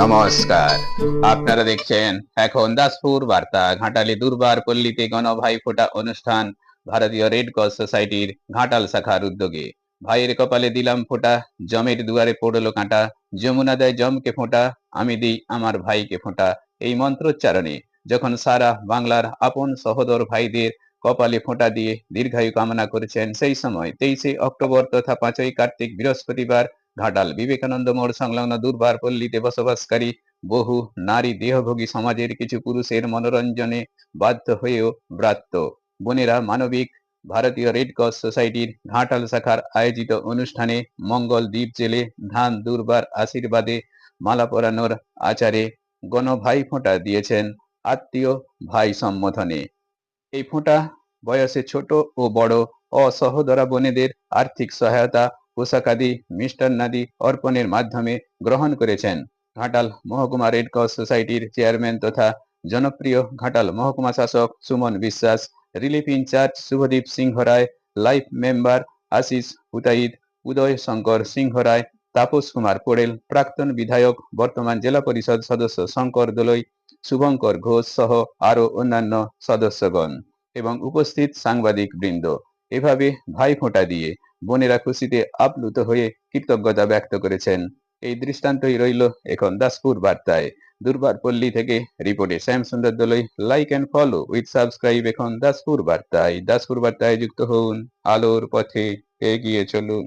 নমস্কার, আপনারা দেখছেন এখন দাসপুর বার্তা। ঘাটালে দুর্বার পল্লীতে গণভাই ফোঁটা অনুষ্ঠান ভারতীয় রেড ক্রস সোসাইটির ঘাটাল শাখার উদ্যোগে। ভাইয়ের কপালে দিলাম ফোঁটা, জমের দুয়ারে পড়লো কাঁটা, যমুনা দেয় জমকে ফোঁটা, আমি দিই আমার ভাইকে ফোঁটা। এই মন্ত্রোচ্চারণে যখন সারা বাংলার আপন সহোদর ভাইদের কপালে ফোঁটা দিয়ে দীর্ঘায়ু কামনা করেছেন, সেই সময় 23শে অক্টোবর তথা 5ই কার্তিক বৃহস্পতিবার ঘাটাল বিবেকানন্দ মোড় সংলগ্ন দুর্বার পল্লীতে বসবাসকারী বহু নারী দেহভোগী সমাজের কিছু পুরুষের মনোরঞ্জনে বাধ্য হয়েও ব্রাত্য বোনেরা মানবিক ভারতীয় রেড ক্রস সোসাইটির ঘাটাল শাখার আয়োজিত অনুষ্ঠানে মঙ্গল দ্বীপ জেলে ধান দুর্বার আশীর্বাদে মালা পরানোর আচারে গণভাই ফোঁটা দিয়েছেন আত্মীয় ভাই সম্বোধনে। এই ফোঁটা বয়সে ছোট ও বড় অসহোদরা বোনেদের আর্থিক সহায়তা, পোশাকাদি, মিষ্টান্নাদি অর্পণের মাধ্যমে গ্রহণ করেছেন ঘাটাল মহকুমা রেড ক্রস সোসাইটির চেয়ারম্যান তথা জনপ্রিয় ঘাটাল মহকুমা শাসক সুমন বিশ্বাস, রিলিফ ইনচার্জ শুভদীপ সিংহ রায়, লাইফ মেম্বার আশিস হুতাইদ, উদয় শঙ্কর সিংহ রায়, তাপস কুমার পোড়েল, প্রাক্তন বিধায়ক বর্তমান জেলা পরিষদ সদস্য শঙ্কর দোলই, শুভঙ্কর ঘোষ সহ আরো অন্যান্য সদস্যগণ এবং উপস্থিত সাংবাদিক বৃন্দ। এভাবে ভাই ফোঁটা দিয়ে বোনেরা খুশিতে আপ্লুত হয়ে কৃতজ্ঞতা ব্যক্ত করেছেন। এই দৃষ্টান্তই রইল এখন দাসপুর বার্তায়। দুর্বার পল্লী থেকে রিপোর্টে Shyam Sundar Dolui. Like and follow with subscribe এখন দাসপুর বার্তায়। দাসপুর বার্তায় যুক্ত হন, আলোর পথে এগিয়ে চলুন।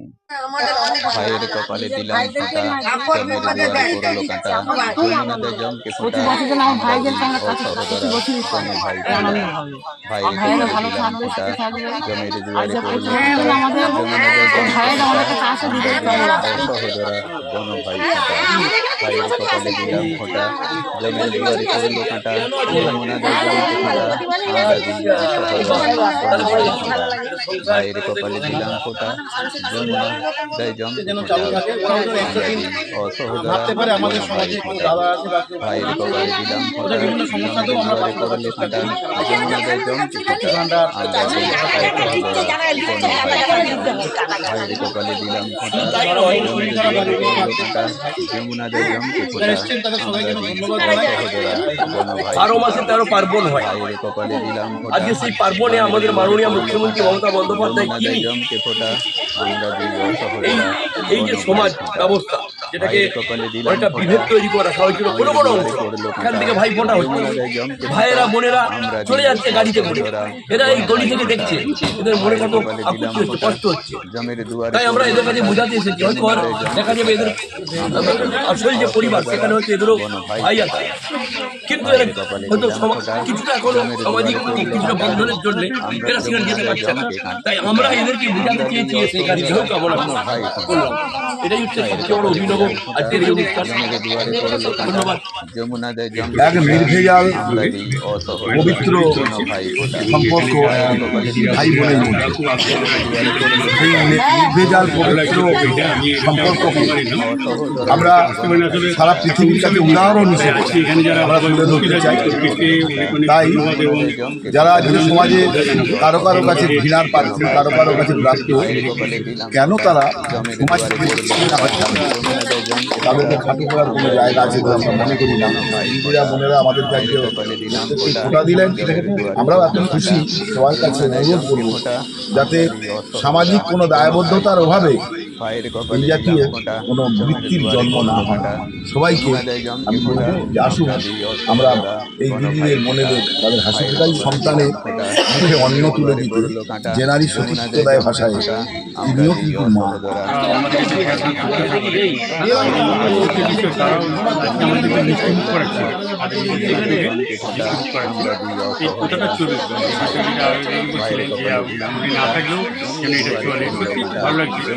ভাইয়ের কপালে দিলাম ফোঁটা, জমের দুয়ারে পড়লো কাঁটা, যমুনা দেয় জমকে ফোঁটা, আমরা দিই অসহোদরা কোনো ভাই ফোঁটা। ভাইয়ের কপালে দিলাম ফোঁটা, জমের দুয়ারে পড়লো কাঁটা, যমুনা দেয় জমকে ফোঁটা, আমরা দিই অসহোদরা কোনো ভাই ফোঁটা। ভাইয়ের কপালে দিলাম ফোঁটা, জমের দুয়ারে পড়লো কাঁটা, যমুনা দেয় জমকে ফোঁটা, আমরা দিই অসহোদরা কোনো ভাই ফোঁটা। ভাইয়ের কপালে দিলাম ফোঁটা, যমুনা দেয় জমকে ফোঁটা, আমরা দিই অসহোদরা কোনো ভাই ফোঁটা। ভাইয়ের কপালে দিলাম ফোঁটা, জমের দুয়ারে পড়লো কাঁটা, যমুনা দেয় জমকে ফোঁটা, আমরা দিই অসহোদরা কোনো ভাই ফোঁটা। ভাইয়ের কপালে দিলাম ফোঁটা, জমের দুয়ারে পড়লো কাঁটা, যমুনা দেয় জমকে ফোঁটা, আমরা দিই অসহোদরা কোনো ভাই বারো মাসে ফোঁটা। 13 পার্বণ হয়। ভাইয়ের কপালে দিলাম ফোঁটা, আজকে সেই পার্বণে আমাদের মাননীয় মুখ্যমন্ত্রী মমতা বন্দ্যোপাধ্যায় যমুনা কি দেয় জমকে ফোঁটা, আমরা দিই অসহোদরা এই যে কোনো সমাজ ভাই ফোঁটা। ব্যবস্থা যেটাকে ভাইয়ের কপালে দিলাম অনেকটা ফোঁটা, বিভেদ তৈরি করা হয়েছিল কোনো কোনো অংশ, পড়লো এখান কাঁটা, থেকে ভাই ফোঁটা হচ্ছে, যমুনা দেয় জমকে ভাইয়েরা ফোঁটা, বোনেরা আমরা চলে দিই যাচ্ছে গাড়িতে করে, অসহোদরা এরা এই কোনো গলি ভাই থেকে ফোঁটা। দেখছে, এদের মনে ভাইয়ের কত কপালে দিলাম আপত্তি হচ্ছে, ফোঁটা, কষ্ট হচ্ছে। জমের দুয়ারে তাই আমরা পড়লো এদের কাছে কাঁটা, বোঝাতে এসেছি হয়তো যমুনা দেয় জমকে দেখা যাবে এদের আসল যে পরিবার সেখানে হয়তো এদেরও ভাই আছে, কিন্তু এরা হয়তো কিছুটা এখনো সামাজিক কিছুটা বন্ধনের জন্য এরা সেখানে যেতে পারছে না। তাই আমরা এদেরকে বোঝাতে চেয়েছি সেখানে হোক আমরা করলাম। এটাই হচ্ছে সবচেয়ে বড় অভিনব আজকের এই অনুষ্ঠান। দুয়ারে পড়লো কাঁটা, ধন্যবাদ। যমুনা দেয় জমকে এক ফোঁটা, নির্ভেজাল আমরা দিই অসহোদরা পবিত্র কোনো ভাই ফোঁটা। সম্পর্ক ভাইয়ের কপালে দিলাম ভাই বোনের মধ্যে দুয়ারে পড়লো সেই নির্ভেজাল পবিত্র সম্পর্ক আমরা সারা পৃথিবীর কাছে উদাহরণ হিসেবে আমরা তুলে ধরতে চাই। তাই যারা আজকে সমাজে কারো কারো কাছে ঘৃণার পাত্র, কারো কারো কাছে প্রাপ্ত, কেন তারা সমাজ থেকে না হচ্ছে তাদেরকে খাটো করার কোনো জায়গা আছে বলে আমরা মনে করি না। হিন্দুরা বোনেরা আমাদেরকে আজকে ফোঁটা দিলেন, আমরাও এখন খুশি। সবার কাছে অনুরোধ করব যাতে সামাজিক কোনো দায়বদ্ধতার অভাবে এই জাতীয় কোনো বৃত্তির জন্ম না হয়। সবাইকে আমি বলবো যে আসুন আমরা এই দিদিদের মনেদের তাদের হাসি ফোটাই সন্তানের মুখে অন্ন তুলে দিতে, যে নারী সতীত্ব দেয় ভাষায় তিনিও কিন্তু মা। না থাকলেও এটা চলে, ভালো লাগছে।